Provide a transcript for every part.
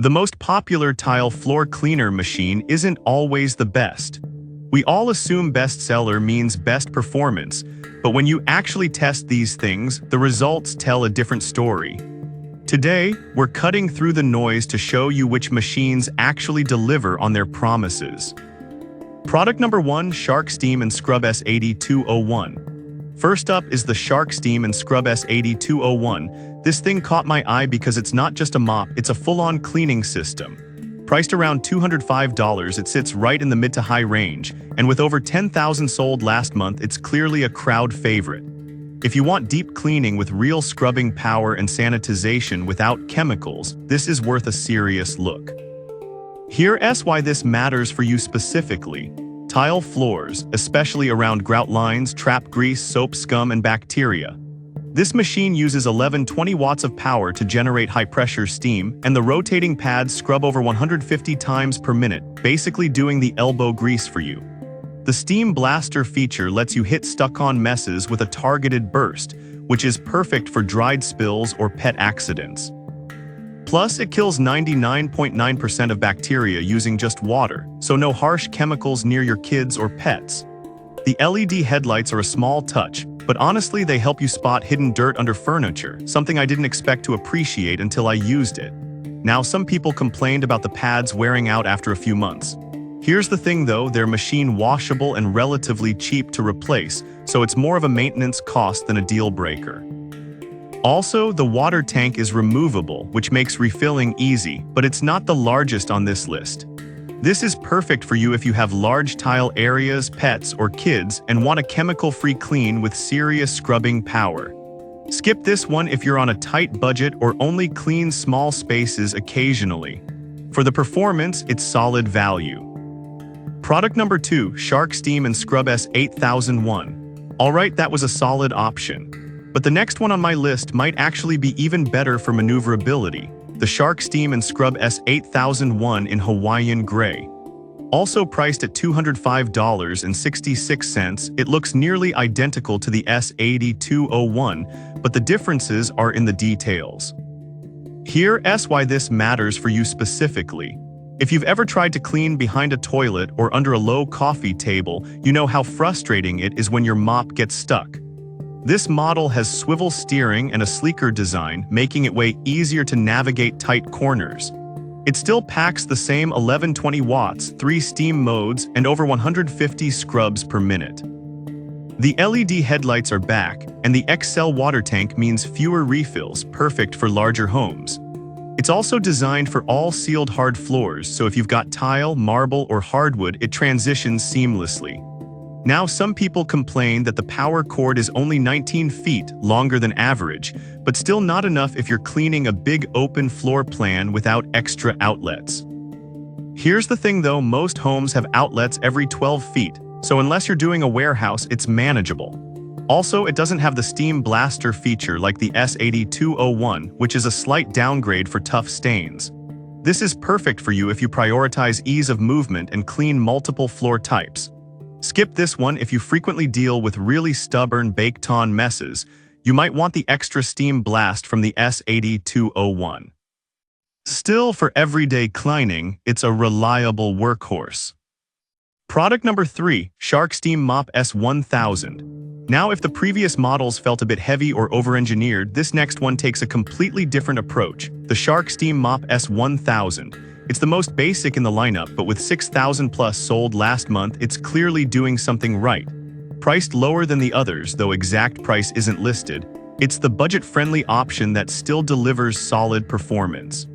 The most popular tile floor cleaner machine isn't always the best. We all assume bestseller means best performance, but when you actually test these things, the results tell a different story. Today, we're cutting through the noise to show you which machines actually deliver on their promises. Product number 1, Shark Steam and Scrub S8201. First up is the Shark Steam and Scrub S8201. This thing caught my eye because it's not just a mop, it's a full-on cleaning system. Priced around $205, it sits right in the mid to high range, and with over 10,000 sold last month, it's clearly a crowd favorite. If you want deep cleaning with real scrubbing power and sanitization without chemicals, this is worth a serious look. Here's why this matters for you specifically. Tile floors, especially around grout lines, trap grease, soap scum, and bacteria. This machine uses 1120 watts of power to generate high-pressure steam, and the rotating pads scrub over 150 times per minute, basically doing the elbow grease for you. The Steam Blaster feature lets you hit stuck-on messes with a targeted burst, which is perfect for dried spills or pet accidents. Plus, it kills 99.9% of bacteria using just water, so no harsh chemicals near your kids or pets. The LED headlights are a small touch, but honestly they help you spot hidden dirt under furniture, something I didn't expect to appreciate until I used it. Now, some people complained about the pads wearing out after a few months. Here's the thing though, they're machine washable and relatively cheap to replace, so it's more of a maintenance cost than a deal breaker. Also, the water tank is removable, which makes refilling easy, but it's not the largest on this list. This is perfect for you if you have large tile areas, pets, or kids, and want a chemical-free clean with serious scrubbing power. Skip this one if you're on a tight budget or only clean small spaces occasionally. For the performance, it's solid value. Product number 2, Shark Steam and Scrub S8001. Alright, that was a solid option. But the next one on my list might actually be even better for maneuverability. The Shark Steam and Scrub S8001 in Hawaiian Gray. Also priced at $205.66, it looks nearly identical to the S8201, but the differences are in the details. Here's why this matters for you specifically. If you've ever tried to clean behind a toilet or under a low coffee table, you know how frustrating it is when your mop gets stuck. This model has swivel steering and a sleeker design, making it way easier to navigate tight corners. It still packs the same 1120 watts, 3 steam modes, and over 150 scrubs per minute. The LED headlights are back, and the XL water tank means fewer refills, perfect for larger homes. It's also designed for all sealed hard floors, so if you've got tile, marble, or hardwood, it transitions seamlessly. Now, some people complain that the power cord is only 19 feet, longer than average, but still not enough if you're cleaning a big open floor plan without extra outlets. Here's the thing though, most homes have outlets every 12 feet, so unless you're doing a warehouse, it's manageable. Also, it doesn't have the Steam Blaster feature like the S8201, which is a slight downgrade for tough stains. This is perfect for you if you prioritize ease of movement and clean multiple floor types. Skip this one if you frequently deal with really stubborn baked-on messes. You might want the extra steam blast from the S8201. Still, for everyday cleaning, it's a reliable workhorse. Product number 3, Shark Steam Mop S1000. Now, if the previous models felt a bit heavy or over-engineered, this next one takes a completely different approach, the Shark Steam Mop S1000. It's the most basic in the lineup, but with 6,000 plus sold last month, it's clearly doing something right. Priced lower than the others, though exact price isn't listed, it's the budget-friendly option that still delivers solid performance.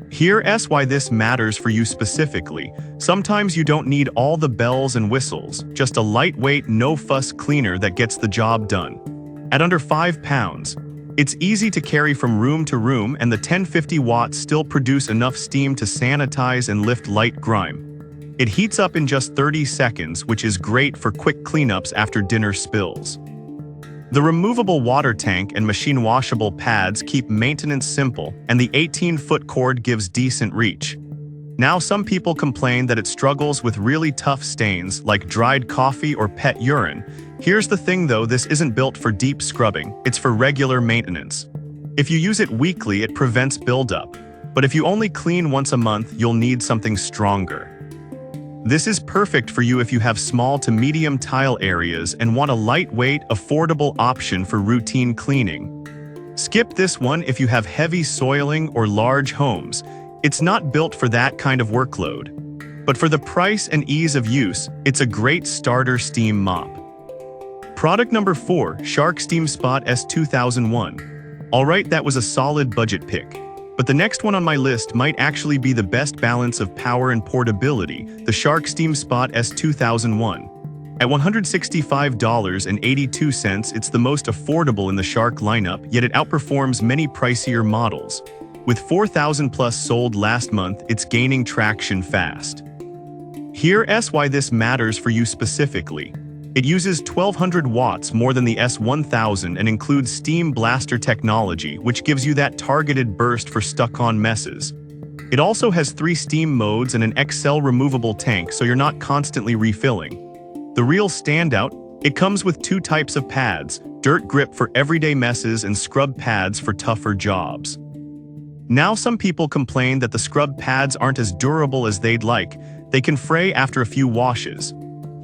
Here's why this matters for you specifically. Sometimes you don't need all the bells and whistles, just a lightweight, no-fuss cleaner that gets the job done. At under 5 pounds, it's easy to carry from room to room, and the 1050 watts still produce enough steam to sanitize and lift light grime. It heats up in just 30 seconds, which is great for quick cleanups after dinner spills. The removable water tank and machine-washable pads keep maintenance simple, and the 18-foot cord gives decent reach. Now, some people complain that it struggles with really tough stains like dried coffee or pet urine. Here's the thing though, this isn't built for deep scrubbing, it's for regular maintenance. If you use it weekly, it prevents buildup. But if you only clean once a month, you'll need something stronger. This is perfect for you if you have small to medium tile areas and want a lightweight, affordable option for routine cleaning. Skip this one if you have heavy soiling or large homes. It's not built for that kind of workload. But for the price and ease of use, it's a great starter steam mop. Product number 4, Shark Steam Spot S2001. Alright, that was a solid budget pick. But the next one on my list might actually be the best balance of power and portability, the Shark Steam Spot S2001. At $165.82, it's the most affordable in the Shark lineup, yet it outperforms many pricier models. With 4,000 plus sold last month, it's gaining traction fast. Here's why this matters for you specifically. It uses 1200 watts more than the S1000 and includes steam blaster technology, which gives you that targeted burst for stuck-on messes. It also has 3 steam modes and an XL removable tank, so you're not constantly refilling. The real standout, it comes with 2 types of pads, dirt grip for everyday messes and scrub pads for tougher jobs. Now some people complain that the scrub pads aren't as durable as they'd like. They can fray after a few washes.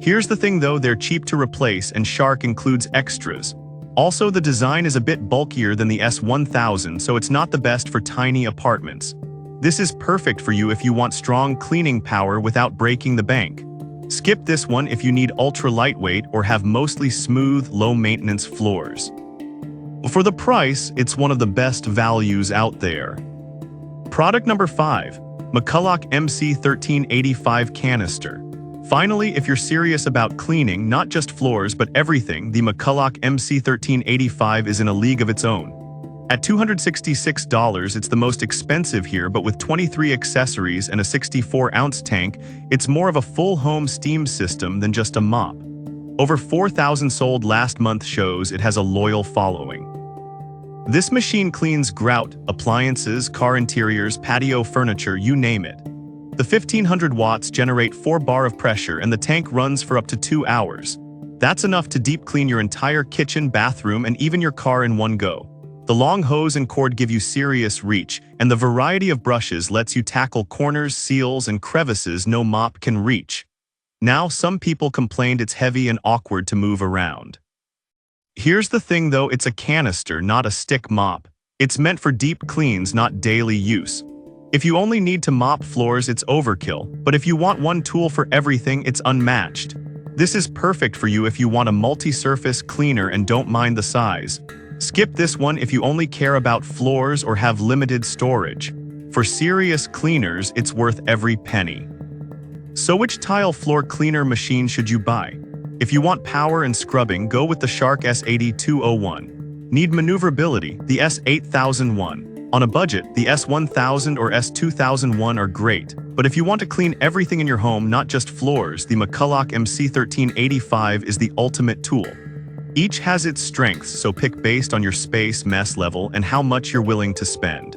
Here's the thing though, they're cheap to replace and Shark includes extras. Also, the design is a bit bulkier than the S1000, so it's not the best for tiny apartments. This is perfect for you if you want strong cleaning power without breaking the bank. Skip this one if you need ultra lightweight or have mostly smooth, low-maintenance floors. For the price, it's one of the best values out there. Product number 5, McCulloch MC1385 Canister. Finally, if you're serious about cleaning, not just floors but everything, the McCulloch MC1385 is in a league of its own. At $266, it's the most expensive here, but with 23 accessories and a 64-ounce tank, it's more of a full home steam system than just a mop. Over 4,000 sold last month shows it has a loyal following. This machine cleans grout, appliances, car interiors, patio furniture, you name it. The 1500 watts generate 4 bar of pressure and the tank runs for up to 2 hours. That's enough to deep clean your entire kitchen, bathroom, and even your car in one go. The long hose and cord give you serious reach, and the variety of brushes lets you tackle corners, seals, and crevices no mop can reach. Now, some people complained it's heavy and awkward to move around. Here's the thing though, it's a canister, not a stick mop. It's meant for deep cleans, not daily use. If you only need to mop floors, it's overkill, but if you want one tool for everything, it's unmatched. This is perfect for you if you want a multi-surface cleaner and don't mind the size. Skip this one if you only care about floors or have limited storage. For serious cleaners, it's worth every penny. So which tile floor cleaner machine should you buy? If you want power and scrubbing, go with the Shark S8201. Need maneuverability, the S8001. On a budget, the S1000 or S2001 are great. But if you want to clean everything in your home, not just floors, the McCulloch MC1385 is the ultimate tool. Each has its strengths, so pick based on your space, mess level, and how much you're willing to spend.